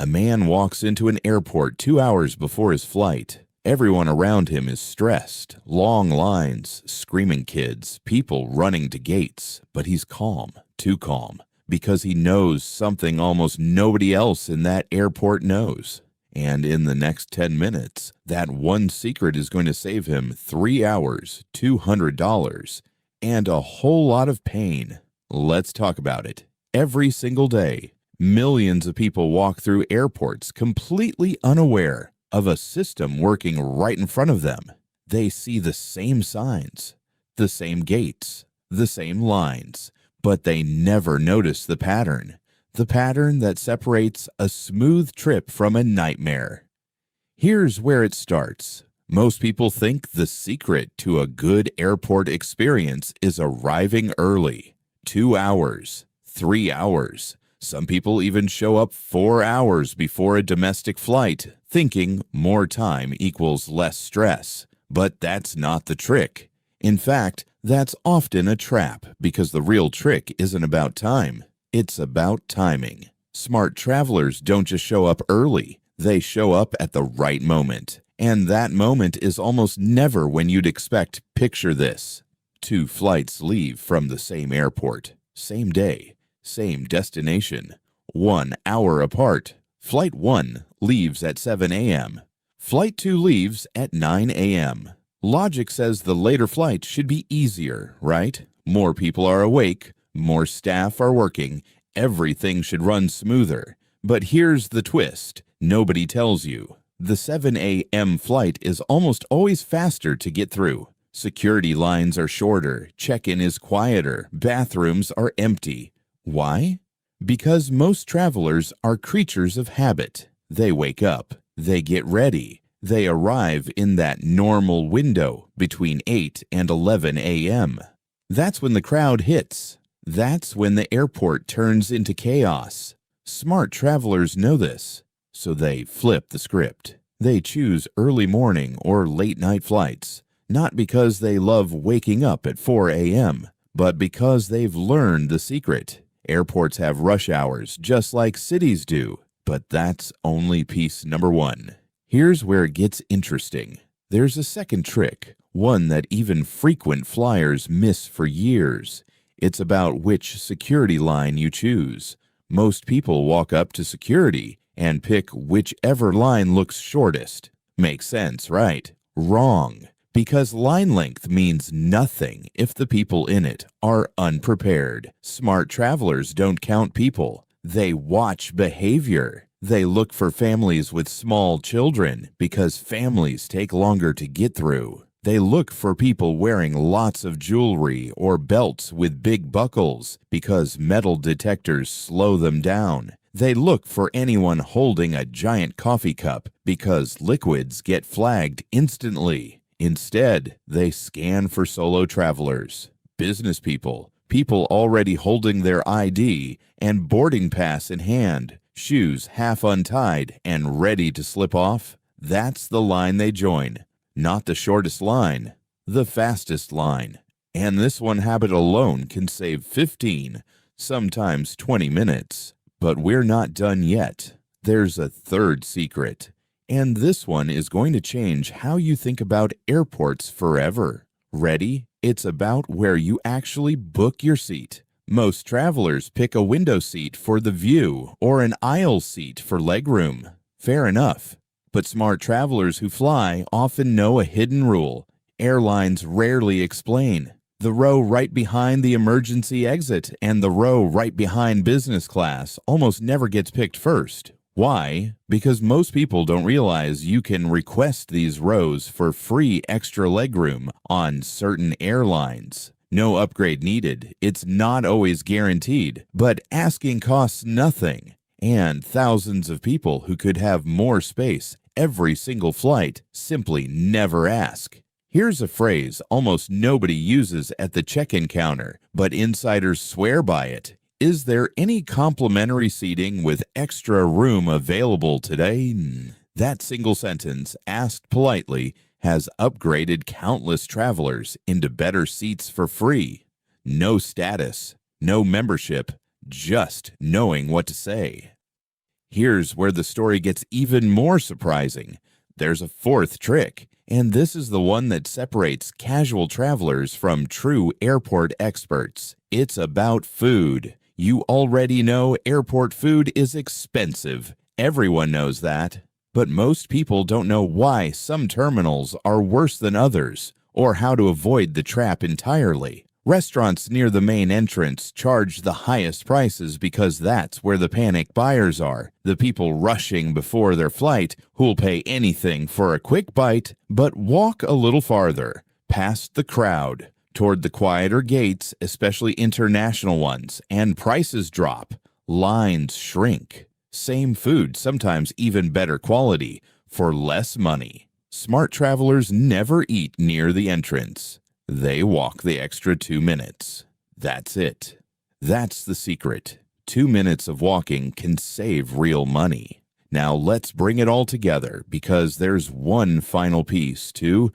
A man walks into an airport 2 hours before his flight. Everyone around him is stressed. Long lines, screaming kids, people running to gates. But he's calm, too calm, because he knows something almost nobody else in that airport knows. And in the next 10 minutes, that one secret is going to save him 3 hours, $200, and a whole lot of pain. Let's talk about it. Every single day, millions of people walk through airports completely unaware of a system working right in front of them. They see the same signs, the same gates, the same lines, but they never notice the pattern that separates a smooth trip from a nightmare. Here's where it starts. Most people think the secret to a good airport experience is arriving early. 2 hours, 3 hours. Some people even show up 4 hours before a domestic flight, thinking more time equals less stress. But that's not the trick. In fact, that's often a trap because the real trick isn't about time. It's about timing. Smart travelers don't just show up early. They show up at the right moment. And that moment is almost never when you'd expect. Picture this. 2 flights leave from the same airport, same day, same destination, 1 hour apart. Flight 1 leaves at 7 a.m. Flight 2 leaves at 9 a.m. Logic says the later flight should be easier, right? More people are awake, more staff are working, everything should run smoother. But here's the twist. Nobody tells you. The 7 a.m. flight is almost always faster to get through. Security lines are shorter, check-in is quieter, bathrooms are empty. Why? Because most travelers are creatures of habit. They wake up, they get ready, they arrive in that normal window between 8 and 11 a.m. That's when the crowd hits. That's when the airport turns into chaos. Smart travelers know this, so they flip the script. They choose early morning or late night flights, not because they love waking up at 4 a.m., but because they've learned the secret. Airports have rush hours just like cities do, but that's only piece number 1. Here's where it gets interesting. There's a second trick, one that even frequent flyers miss for years. It's about which security line you choose. Most people walk up to security and pick whichever line looks shortest. Makes sense, right? Wrong. Because line length means nothing if the people in it are unprepared. Smart travelers don't count people. They watch behavior. They look for families with small children because families take longer to get through. They look for people wearing lots of jewelry or belts with big buckles because metal detectors slow them down. They look for anyone holding a giant coffee cup because liquids get flagged instantly. Instead, they scan for solo travelers, business people, people already holding their ID and boarding pass in hand, shoes half untied and ready to slip off. That's the line they join. Not the shortest line, the fastest line. And this one habit alone can save 15, sometimes 20 minutes. But we're not done yet. There's a third secret. And this one is going to change how you think about airports forever. Ready? It's about where you actually book your seat. Most travelers pick a window seat for the view or an aisle seat for legroom. Fair enough. But smart travelers who fly often know a hidden rule. Airlines rarely explain. The row right behind the emergency exit and the row right behind business class almost never gets picked first. Why? Because most people don't realize you can request these rows for free extra legroom on certain airlines. No upgrade needed. It's not always guaranteed, but asking costs nothing. And thousands of people who could have more space every single flight simply never ask. Here's a phrase almost nobody uses at the check-in counter, but insiders swear by it. Is there any complimentary seating with extra room available today? That single sentence, asked politely, has upgraded countless travelers into better seats for free. No status, no membership, just knowing what to say. Here's where the story gets even more surprising. There's a fourth trick, and this is the one that separates casual travelers from true airport experts. It's about food. You already know airport food is expensive. Everyone knows that. But most people don't know why some terminals are worse than others, or how to avoid the trap entirely. Restaurants near the main entrance charge the highest prices because that's where the panic buyers are, the people rushing before their flight who'll pay anything for a quick bite. But walk a little farther, past the crowd, toward the quieter gates, especially international ones, and prices drop. Lines shrink. Same food, sometimes even better quality, for less money. Smart travelers never eat near the entrance. They walk the extra 2 minutes. That's it. That's the secret. 2 minutes of walking can save real money. Now let's bring it all together because there's one final piece to